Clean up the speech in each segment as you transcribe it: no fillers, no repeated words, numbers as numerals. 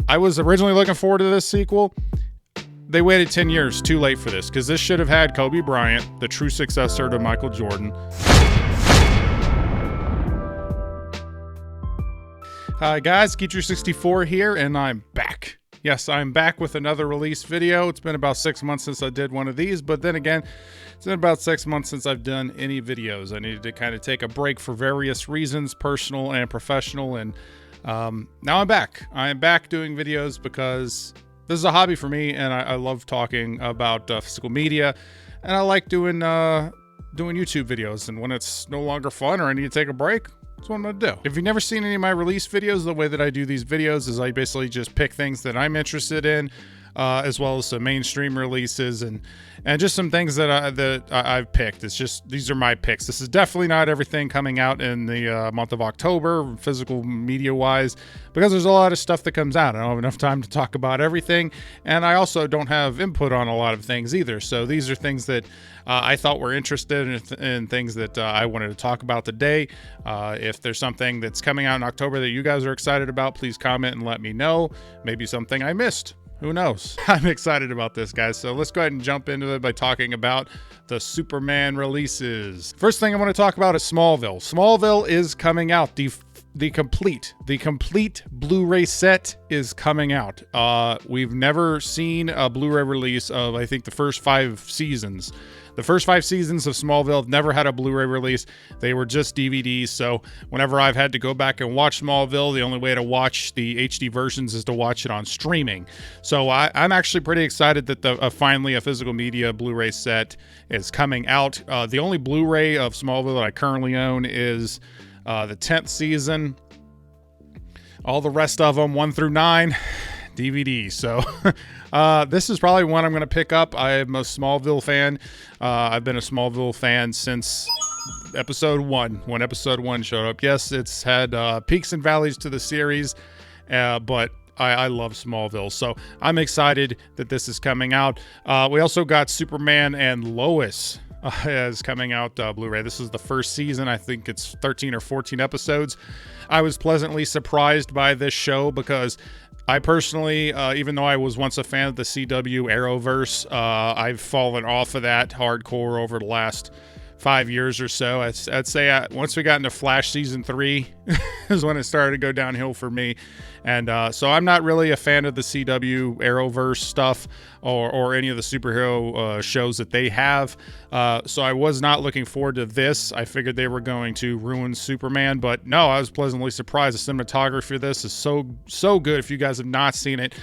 I was originally looking forward to this sequel. They waited 10 years too late for this, because this should have had Kobe Bryant, the true successor to Michael Jordan. Hi guys, Geecher64 here, and I'm back. Yes, I'm back with another release video. It's been about 6 months since I did one of these, but then again, it's been about 6 months since I've done any videos. I needed to kind of take a break for various reasons, personal and professional, and now I'm back. I am back doing videos because this is a hobby for me, and I love talking about physical media, and I like doing YouTube videos. And when it's no longer fun or I need to take a break, that's what I'm going to do. If you've never seen any of my release videos, the way that I do these videos is I basically just pick things that I'm interested in, as well as some mainstream releases and just some things that I've picked. It's just, these are my picks. This is definitely not everything coming out in the month of October, physical media wise, because there's a lot of stuff that comes out. I don't have enough time to talk about everything, and I also don't have input on a lot of things either. So these are things that I thought were interested in things that I wanted to talk about today. If there's something that's coming out in October that you guys are excited about, please comment and let me know. Maybe something I missed. Who knows? I'm excited about this, guys. So let's go ahead and jump into it by talking about the Superman releases. First thing I want to talk about is Smallville. Smallville is coming out. The complete Blu-ray set is coming out. We've never seen a Blu-ray release of, I think, the first 5 seasons. The first 5 seasons of Smallville never had a Blu-ray release. They were just DVDs. So whenever I've had to go back and watch Smallville, the only way to watch the HD versions is to watch it on streaming. So I'm actually pretty excited that finally a physical media Blu-ray set is coming out. The only Blu-ray of Smallville that I currently own is the 10th season. All the rest of them, 1 through 9, DVD. So this is probably one I'm going to pick up. I'm a Smallville fan. I've been a Smallville fan since episode 1, when episode 1 showed up. Yes, it's had peaks and valleys to the series, but I love Smallville, so I'm excited that this is coming out. We also got Superman and Lois is coming out Blu-ray. This is the first season. I think it's 13 or 14 episodes. I was pleasantly surprised by this show because I personally, even though I was once a fan of the CW Arrowverse, I've fallen off of that hardcore over the last 5 years or so. I'd say once we got into Flash season 3 is when it started to go downhill for me. And so I'm not really a fan of the CW Arrowverse stuff or any of the superhero shows that they have. So I was not looking forward to this. I figured they were going to ruin Superman, but no, I was pleasantly surprised. The cinematography of this is so good. If you guys have not seen it,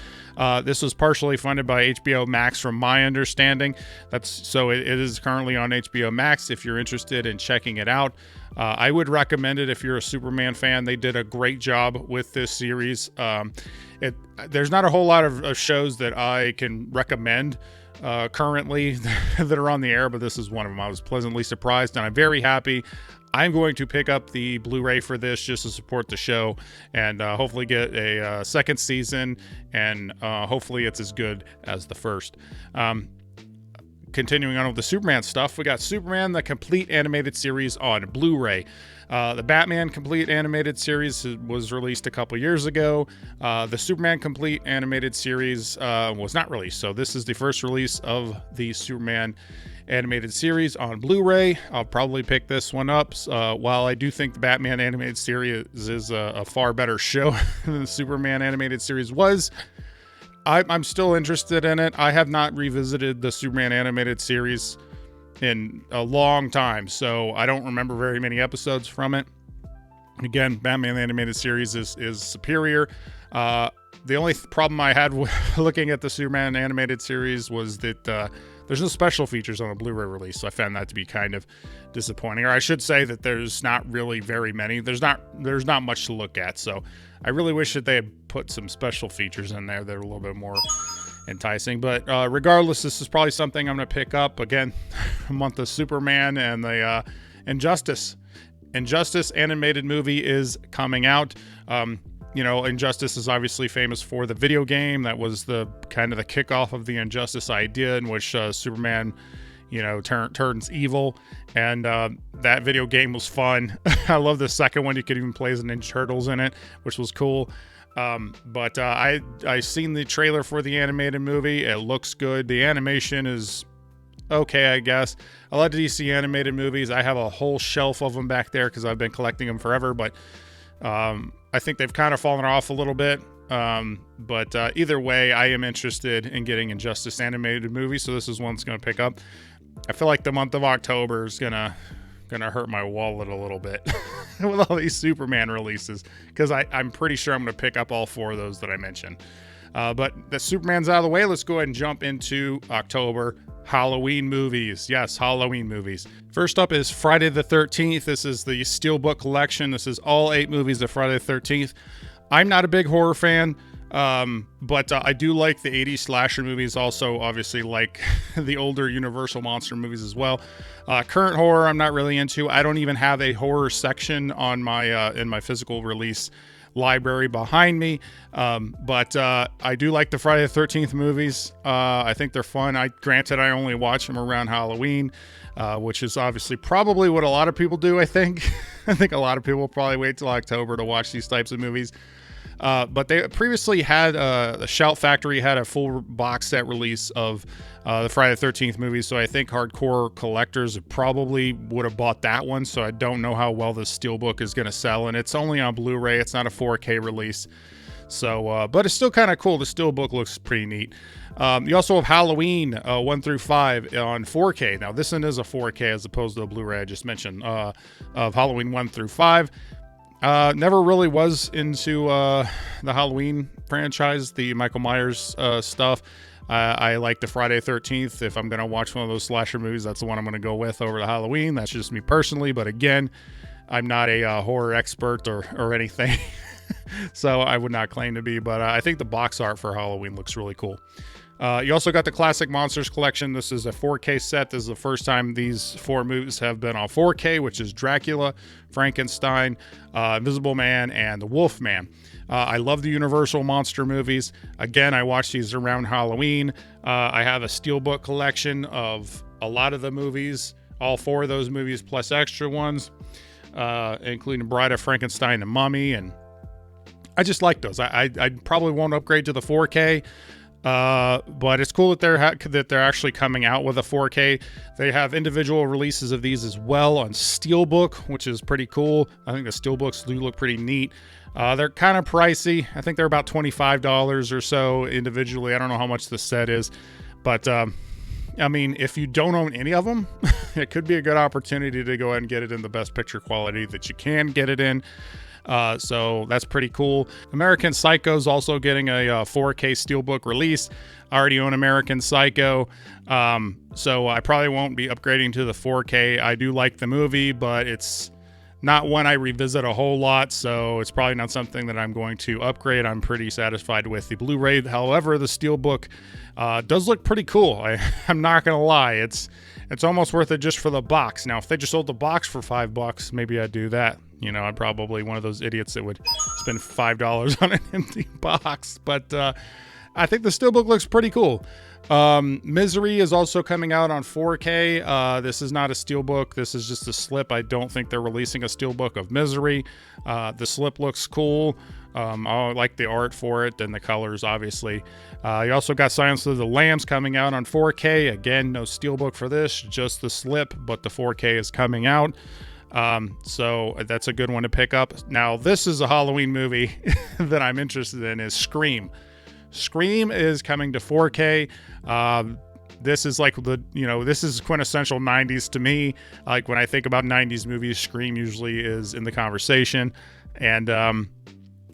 this was partially funded by HBO Max from my understanding. So it is currently on HBO Max if you're interested in checking it out. I would recommend it if you're a Superman fan. They did a great job with this series. There's not a whole lot of shows that I can recommend currently that are on the air, but this is one of them. I was pleasantly surprised, and I'm very happy. I'm going to pick up the Blu-ray for this just to support the show and hopefully get a second season, and hopefully it's as good as the first. Continuing on with the Superman stuff, we got Superman, the complete animated series on Blu-ray. The Batman complete animated series was released a couple years ago. The Superman complete animated series was not released, so this is the first release of the Superman animated series on Blu-ray. I'll probably pick this one up. While I do think the Batman animated series is a far better show than the Superman animated series was, I'm still interested in it. I have not revisited the Superman animated series in a long time, so I don't remember very many episodes from it. Again, Batman animated series is superior. The only problem I had with looking at the Superman animated series was that there's no special features on the Blu-ray release, so I found that to be kind of disappointing. Or I should say that there's not really very many. There's not much to look at, so I really wish that they had put some special features in there that are a little bit more enticing. But regardless, this is probably something I'm going to pick up. Again, a month of Superman and the Injustice animated movie is coming out. Injustice is obviously famous for the video game. That was the kind of the kickoff of the Injustice idea, in which Superman, turns evil. And that video game was fun. I love the second one. You could even play as the Ninja Turtles in it, which was cool. But I seen the trailer for the animated movie. It looks good. The animation is okay, I guess. I love DC animated movies. I have a whole shelf of them back there because I've been collecting them forever, but I think they've kind of fallen off a little bit. But either way, I am interested in getting Injustice animated movie, so this is one that's going to pick up. I feel like the month of October is gonna hurt my wallet a little bit with all these Superman releases, because I'm pretty sure I'm going to pick up all 4 of those that I mentioned. But the Superman's out of the way. Let's go ahead and jump into October Halloween movies. Yes, Halloween movies. First up is Friday the 13th. This is the Steelbook collection. This is all 8 movies of Friday the 13th. I'm not a big horror fan, but I do like the 80s slasher movies. Also, obviously, like the older Universal monster movies as well. Current horror, I'm not really into. I don't even have a horror section on my in my physical release library behind me, but I do like the Friday the 13th movies. I think they're fun. Granted, I only watch them around Halloween, which is obviously probably what a lot of people do. I think a lot of people probably wait till October to watch these types of movies. But they previously had the Shout Factory had a full box set release of the Friday the 13th movies, so I think hardcore collectors probably would have bought that one. So I don't know how well this Steelbook is going to sell, and it's only on Blu-ray. It's not a 4K release, so but it's still kind of cool. The Steelbook looks pretty neat. You also have Halloween 1 through 5 on 4K. Now this one is a 4K as opposed to the Blu-ray I just mentioned, of Halloween 1 through 5. Never really was into the Halloween franchise, the Michael Myers stuff. I like the Friday 13th. If I'm going to watch one of those slasher movies, that's the one I'm going to go with over the Halloween. That's just me personally. But again, I'm not a horror expert or anything, so I would not claim to be. But I think the box art for Halloween looks really cool. You also got the Classic Monsters collection. This is a 4K set. This is the first time these 4 movies have been on 4K, which is Dracula, Frankenstein, Invisible Man, and the Wolf Man. I love the Universal monster movies. Again, I watch these around Halloween. I have a Steelbook collection of a lot of the movies, all 4 of those movies plus extra ones, including Bride of Frankenstein and Mummy, and I just like those. I probably won't upgrade to the 4K. But it's cool that they're actually coming out with a 4K. They have individual releases of these as well on Steelbook, which is pretty cool. I think the Steelbooks do look pretty neat. They're kind of pricey. I think they're about $25 or so individually. I don't know how much the set is, but I mean, if you don't own any of them, it could be a good opportunity to go ahead and get it in the best picture quality that you can get it in. So that's pretty cool. American Psycho is also getting a 4K Steelbook release. I already own American Psycho, so I probably won't be upgrading to the 4K. I do like the movie, but it's not one I revisit a whole lot, so it's probably not something that I'm going to upgrade. I'm pretty satisfied with the Blu-ray. However, the Steelbook does look pretty cool. I'm not going to lie. It's almost worth it just for the box. Now, if they just sold the box for $5, maybe I'd do that. You know, I'm probably one of those idiots that would spend $5 on an empty box. But I think the Steelbook looks pretty cool. Misery is also coming out on 4K. This is not a Steelbook. This is just a slip. I don't think they're releasing a Steelbook of Misery. The slip looks cool. I like the art for it and the colors, obviously. You also got Silence of the Lambs coming out on 4K. Again, no Steelbook for this, just the slip, but the 4K is coming out. So that's a good one to pick up. Now, this is a Halloween movie that I'm interested in, is Scream. Scream is coming to 4K. This is like this is quintessential 90s to me. Like when I think about 90s movies, Scream usually is in the conversation. And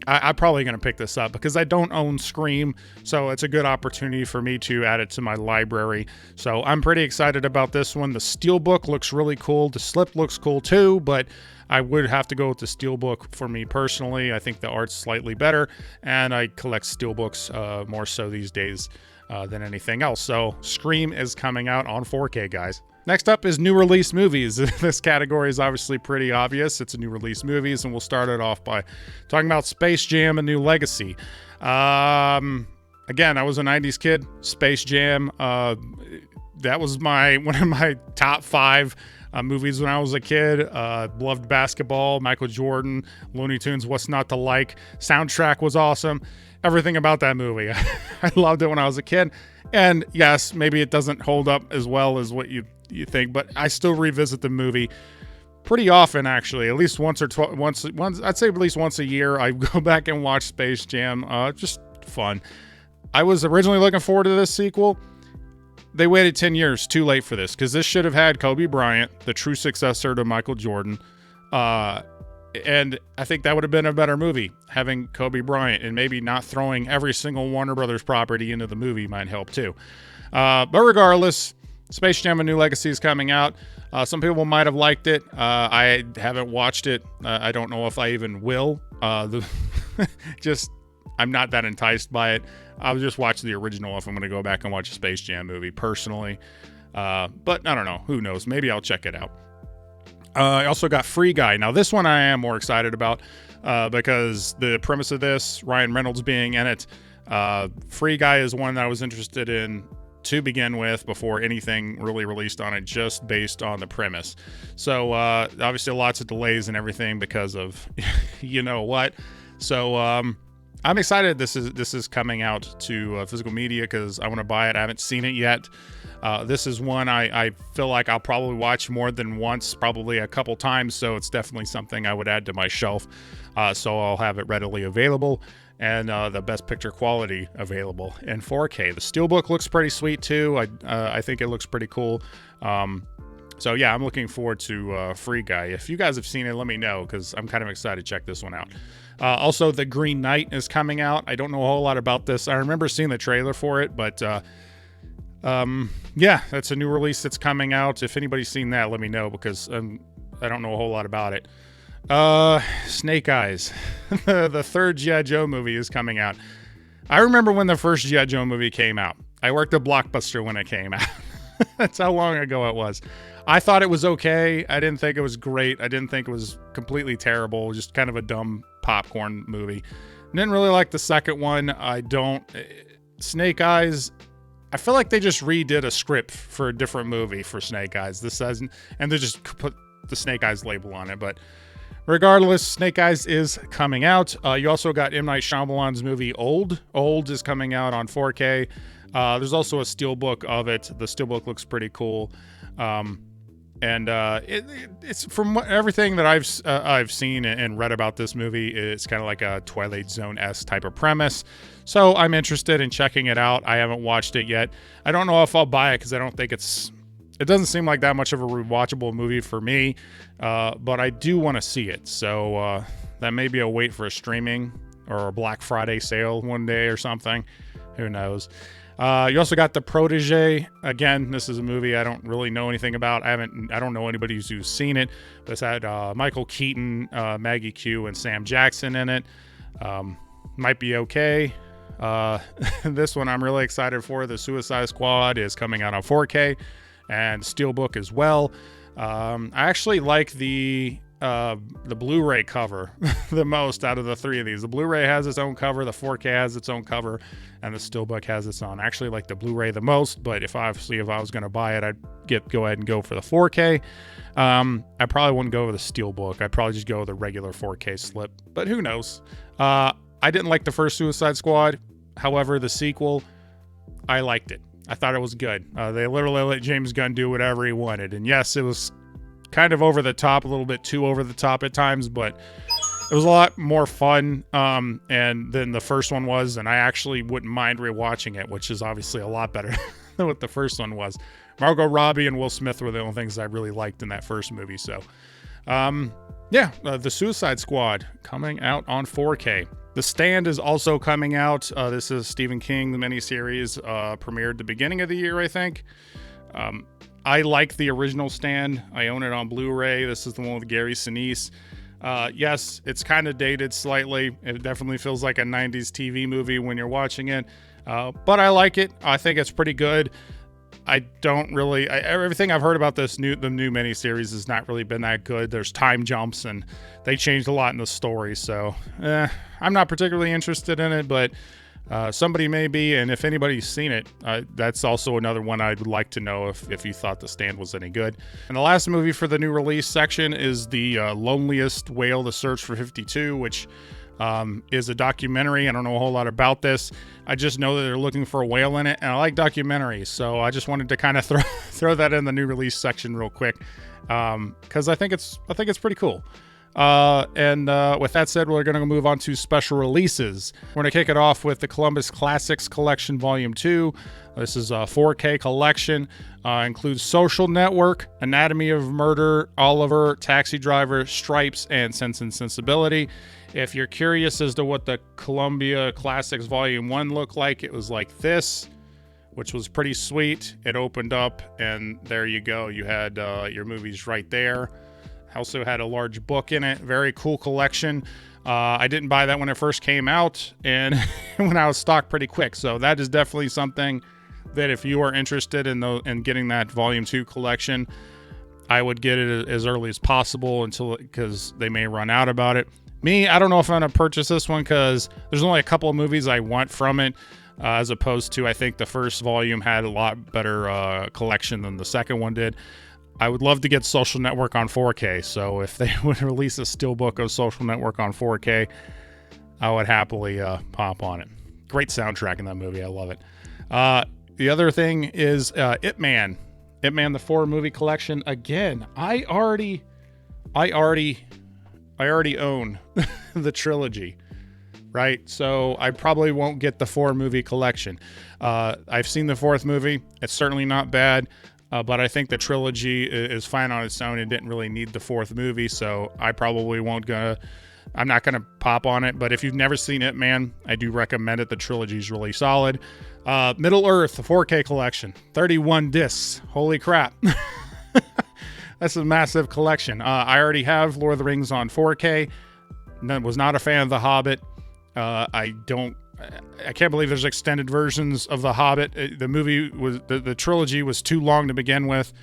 I'm probably going to pick this up because I don't own Scream, so it's a good opportunity for me to add it to my library. So I'm pretty excited about this one. The Steelbook looks really cool. The slip looks cool too, but I would have to go with the Steelbook for me personally. I think the art's slightly better, and I collect Steelbooks more so these days than anything else. So Scream is coming out on 4K, guys. Next up is new release movies. This category is obviously pretty obvious. It's a new release movies, and we'll start it off by talking about Space Jam: A New Legacy. Again, I was a 90s kid. Space Jam, that was one of my top 5 movies when I was a kid. Loved basketball, Michael Jordan, Looney Tunes, what's not to like. Soundtrack was awesome. Everything about that movie. I loved it when I was a kid. And yes, maybe it doesn't hold up as well as what you think, but I still revisit the movie pretty often, actually. At least once, I'd say at least once a year, I go back and watch Space Jam. Just fun. I was originally looking forward to this sequel. They waited 10 years, too late for this, because this should have had Kobe Bryant, the true successor to Michael Jordan. And I think that would have been a better movie, having Kobe Bryant, and maybe not throwing every single Warner Brothers property into the movie might help too. But regardless, Space Jam: A New Legacy is coming out. Some people might have liked it. I haven't watched it. I don't know if I even will. I'm not that enticed by it. I'll just watch the original if I'm going to go back and watch a Space Jam movie personally. But I don't know. Who knows? Maybe I'll check it out. I also got Free Guy. Now, this one I am more excited about because the premise of this, Ryan Reynolds being in it, Free Guy is one that I was interested in to begin with before anything really released on it, just based on the premise. So obviously lots of delays and everything because of you know what. So I'm excited this is coming out to physical media because I want to buy it. I haven't seen it yet. This is one I feel like I'll probably watch more than once, probably a couple times, so it's definitely something I would add to my shelf. So I'll have it readily available, and the best picture quality available in 4K. The Steelbook looks pretty sweet too. I think it looks pretty cool. So yeah, I'm looking forward to Free Guy. If you guys have seen it, let me know because I'm kind of excited to check this one out. Also, The Green Knight is coming out. I don't know a whole lot about this. I remember seeing the trailer for it, but yeah, that's a new release that's coming out. If anybody's seen that, let me know because I don't know a whole lot about it. Snake Eyes. The third G.I. Joe movie is coming out. I remember when the first G.I. Joe movie came out. I worked at Blockbuster when it came out. That's how long ago it was. I thought it was okay. I didn't think it was great. I didn't think it was completely terrible. Just kind of a dumb popcorn movie. Didn't really like the second one. Snake Eyes, I feel like they just redid a script for a different movie for Snake Eyes. This doesn't, and they just put the Snake Eyes label on it. But regardless, Snake Eyes is coming out. You also got M. Night Shyamalan's movie Old. Old is coming out on 4K. There's also a steelbook of it. The steelbook looks pretty cool. And it's from everything that I've seen and read about this movie, it's kind of like a Twilight Zone-esque type of premise. So I'm interested in checking it out. I haven't watched it yet. I don't know if I'll buy it because I don't think it doesn't seem like that much of a rewatchable movie for me. But I do want to see it. So that may be a wait for a streaming or a Black Friday sale one day or something. Who knows? You also got The Protege. Again, this is a movie I don't really know anything about. I don't know anybody who's seen it, but it's had Michael Keaton, Maggie Q, and Sam Jackson in it. Might be okay. This one I'm really excited for. The Suicide Squad is coming out on 4K and Steelbook as well. I actually like the Blu-ray cover the most out of the three of these. The Blu-ray has its own cover, the 4K has its own cover, and the Steelbook has its own. I actually like the Blu-ray the most, but if I was going to buy it, I'd go ahead and go for the 4K. I probably wouldn't go with the Steelbook. I'd probably just go with a regular 4K slip, but who knows? I didn't like the first Suicide Squad. However, the sequel, I liked it. I thought it was good. They literally let James Gunn do whatever he wanted, and yes, it was kind of over the top, a little bit too over the top at times, but it was a lot more fun and than the first one was, and I actually wouldn't mind rewatching it, which is obviously a lot better than what the first one was. Margot Robbie and Will Smith were the only things I really liked in that first movie. So The Suicide Squad coming out on 4K. The Stand is also coming out. This is Stephen King, the miniseries, premiered the beginning of the year, I think. I like the original Stand. I own it on Blu-ray. This is the one with Gary Sinise. Yes, it's kind of dated slightly. It definitely feels like a 90s TV movie when you're watching it. But I like it. I think it's pretty good. I don't really... everything I've heard about the new miniseries has not really been that good. There's time jumps, and they changed a lot in the story. So, I'm not particularly interested in it, but Somebody may be, and if anybody's seen it, that's also another one I would like to know if you thought The Stand was any good. And the last movie for the new release section is The Loneliest Whale: The Search for 52, which is a documentary. I don't know a whole lot about this. I just know that they're looking for a whale in it, and I like documentaries, so I just wanted to kind of throw that in the new release section real quick, because I think it's pretty cool. With that said, we're going to move on to special releases. We're going to kick it off with the Columbus Classics Collection Volume 2. This is a 4K collection. Includes Social Network, Anatomy of Murder, Oliver, Taxi Driver, Stripes, and Sense and Sensibility. If you're curious as to what the Columbia Classics Volume 1 looked like, it was like this, which was pretty sweet. It opened up, and there you go. You had your movies right there. Also had a large book in it. Very cool collection. I didn't buy that when it first came out, and when I was stocked pretty quick. So that is definitely something that if you are interested in getting that Volume 2 collection, I would get it as early as possible because they may run out about it. Me, I don't know if I'm going to purchase this one because there's only a couple of movies I want from it, as opposed to I think the first volume had a lot better collection than the second one did. I would love to get Social Network on 4K, so if they would release a steelbook of Social Network on 4K, I would happily pop on it. Great soundtrack in that movie. I love it. The other thing is Ip Man. Ip Man, the 4-movie collection. Again, I already own the trilogy, right? So I probably won't get the 4-movie collection. I've seen the 4th movie. It's certainly not bad. But I think the trilogy is fine on its own. It didn't really need the 4th movie, so I probably I'm not gonna pop on it. But if you've never seen Ip Man, I do recommend it. The trilogy is really solid. Middle Earth, the 4K collection, 31 discs. Holy crap. That's a massive collection. I already have Lord of the Rings on 4K. Was not a fan of The Hobbit. I can't believe there's extended versions of The Hobbit. The trilogy was too long to begin with.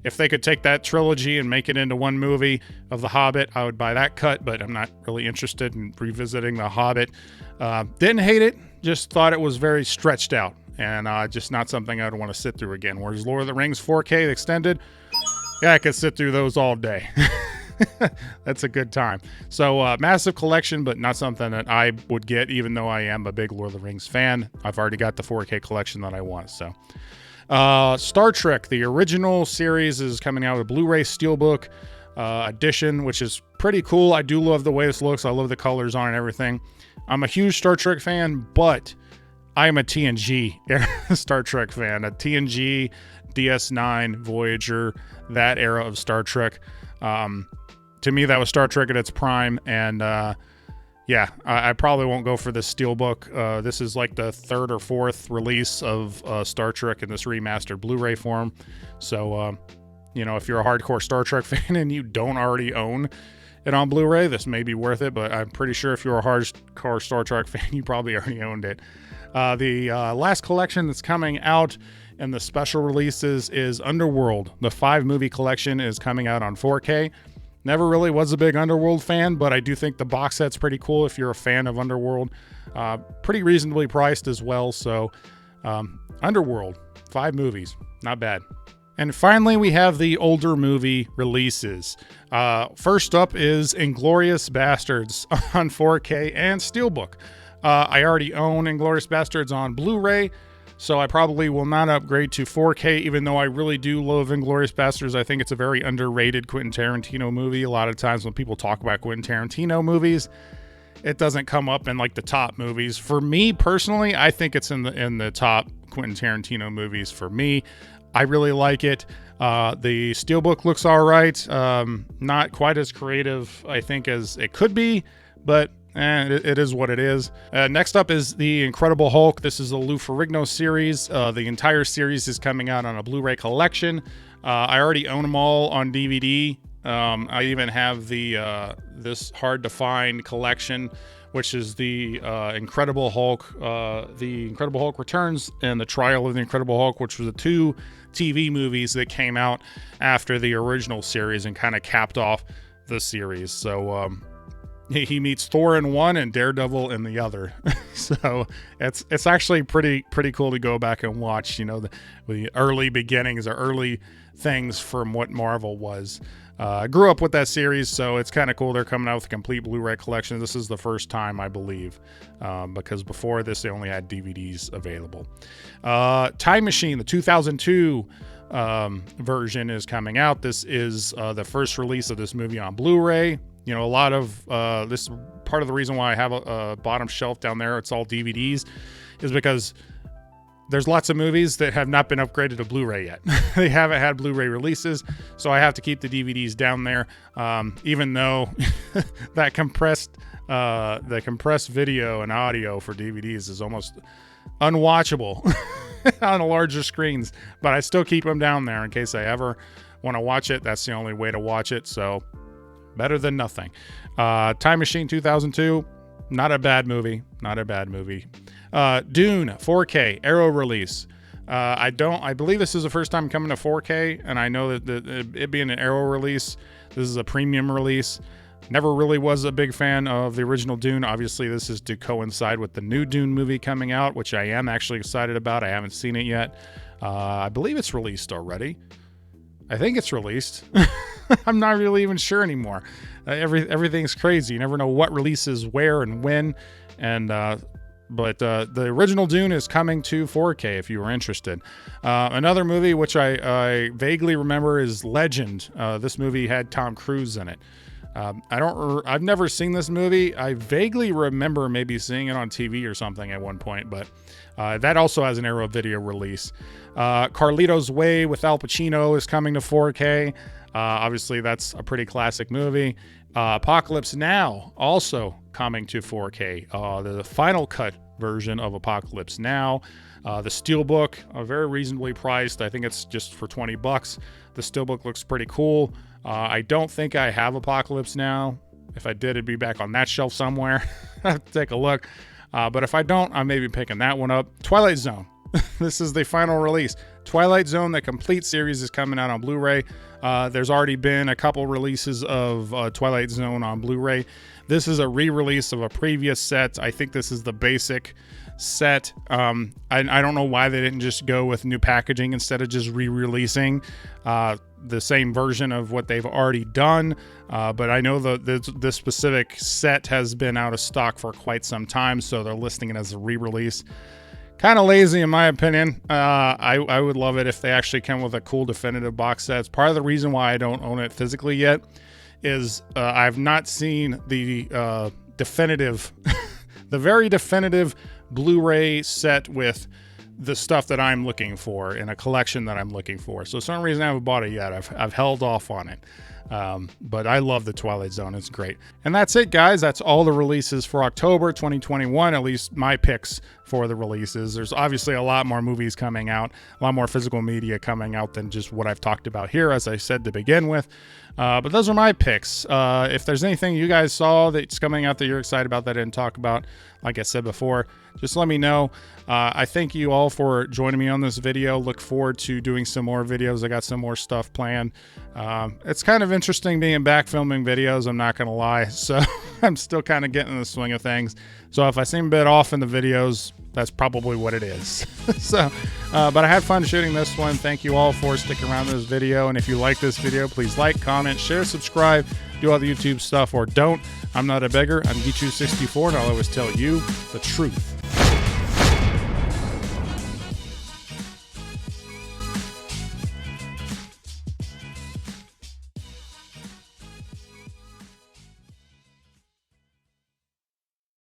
If they could take that trilogy and make it into one movie of The Hobbit, I would buy that cut, but I'm not really interested in revisiting The Hobbit. Didn't hate it, just thought it was very stretched out, and just not something I'd want to sit through again. Whereas Lord of the Rings 4K extended, yeah, I could sit through those all day. That's a good time. So massive collection, but not something that I would get, even though I am a big Lord of the Rings fan. I've already got the 4K collection that I want. So Star Trek, the original series, is coming out with a Blu-ray Steelbook edition, which is pretty cool. I do love the way this looks. I love the colors on it and everything. I'm a huge Star Trek fan, but I am a TNG Star Trek fan. A TNG, DS9, Voyager, that era of Star Trek. To me, that was Star Trek at its prime, and yeah, I probably won't go for this steelbook. This is like the 3rd or 4th release of Star Trek in this remastered Blu-ray form. So, if you're a hardcore Star Trek fan and you don't already own it on Blu-ray, this may be worth it, but I'm pretty sure if you're a hardcore Star Trek fan, you probably already owned it. The last collection that's coming out and the special releases is Underworld. The 5-movie collection is coming out on 4K. Never really was a big Underworld fan, but I do think the box set's pretty cool if you're a fan of Underworld. Pretty reasonably priced as well. So Underworld, 5 movies, not bad. And finally, we have the older movie releases. First up is Inglourious Bastards on 4K and Steelbook. I already own Inglourious Bastards on Blu-ray, so I probably will not upgrade to 4K, even though I really do love Inglourious Bastards. I think it's a very underrated Quentin Tarantino movie. A lot of times when people talk about Quentin Tarantino movies, it doesn't come up in like the top movies. For me personally, I think it's in the top Quentin Tarantino movies for me. I really like it. The Steelbook looks all right. Not quite as creative, I think, as it could be, but it is what it is. Next up is The Incredible Hulk. This is the Lou Ferrigno series. The entire series is coming out on a Blu-ray collection. I already own them all on DVD. I even have this hard-to-find collection, which is the Incredible Hulk, The Incredible Hulk Returns, and The Trial of the Incredible Hulk, which were the 2 TV movies that came out after the original series and kind of capped off the series. So he meets Thor in one and Daredevil in the other. So it's actually pretty cool to go back and watch, you know, the early beginnings or early things from what Marvel was. I grew up with that series, so it's kind of cool. They're coming out with a complete Blu-ray collection. This is the first time, I believe, because before this, they only had DVDs available. Time Machine, the 2002 version is coming out. This is the first release of this movie on Blu-ray. You know, a lot of this part of the reason why I have a bottom shelf down there, it's all DVDs, is because there's lots of movies that have not been upgraded to Blu-ray yet. They haven't had Blu-ray releases, so I have to keep the DVDs down there, even though that compressed video and audio for DVDs is almost unwatchable on the larger screens, but I still keep them down there in case I ever want to watch it. That's the only way to watch it, so better than nothing. Time Machine 2002, not a bad movie. Dune 4K Arrow release. I believe this is the first time coming to 4K, and I know that it being an Arrow release, this is a premium release. Never really was a big fan of the original Dune. Obviously, this is to coincide with the new Dune movie coming out, which I am actually excited about. I haven't seen it yet. I believe it's released already. I think it's released. I'm not really even sure anymore. Everything's crazy. You never know what releases where and when. But the original Dune is coming to 4K if you were interested. Another movie which I vaguely remember is Legend. This movie had Tom Cruise in it. I've never seen this movie. I vaguely remember maybe seeing it on TV or something at one point, but that also has an Arrow video release. Carlito's Way with Al Pacino is coming to 4K. Obviously, that's a pretty classic movie. Apocalypse Now also coming to 4K. The final cut version of Apocalypse Now. The Steelbook, very reasonably priced. I think it's just for $20. The Steelbook looks pretty cool. I don't think I have Apocalypse Now. If I did, it'd be back on that shelf somewhere. Have to take a look. But if I don't, I may be picking that one up. Twilight Zone. This is the final release. Twilight Zone, the complete series, is coming out on Blu-ray. There's already been a couple releases of Twilight Zone on Blu-ray. This is a re-release of a previous set. I think this is the basic set. I don't know why they didn't just go with new packaging instead of just re-releasing the same version of what they've already done. But I know this specific set has been out of stock for quite some time, so they're listing it as a re-release. Kind of lazy in my opinion. I would love it if they actually come with a cool definitive box set. It's part of the reason why I don't own it physically yet is I've not seen the definitive, the very definitive Blu-ray set with the stuff that I'm looking for in a collection that I'm looking for. So for some reason I haven't bought it yet. I've held off on it. But I love the Twilight Zone. It's great. And that's it, guys. That's all the releases for October 2021, at least my picks for the releases. There's obviously a lot more movies coming out, a lot more physical media coming out than just what I've talked about here, as I said to begin with. But those are my picks. If there's anything you guys saw that's coming out that you're excited about that I didn't talk about, like I said before, just let me know. I thank you all for joining me on this video. Look forward to doing some more videos. I got some more stuff planned. It's kind of interesting being back filming videos, I'm not going to lie. So I'm still kind of getting in the swing of things. So if I seem a bit off in the videos, that's probably what it is. But I had fun shooting this one. Thank you all for sticking around this video. And if you like this video, please like, comment, share, subscribe, do all the YouTube stuff, or don't. I'm not a beggar. I'm Geechu64, and I'll always tell you the truth.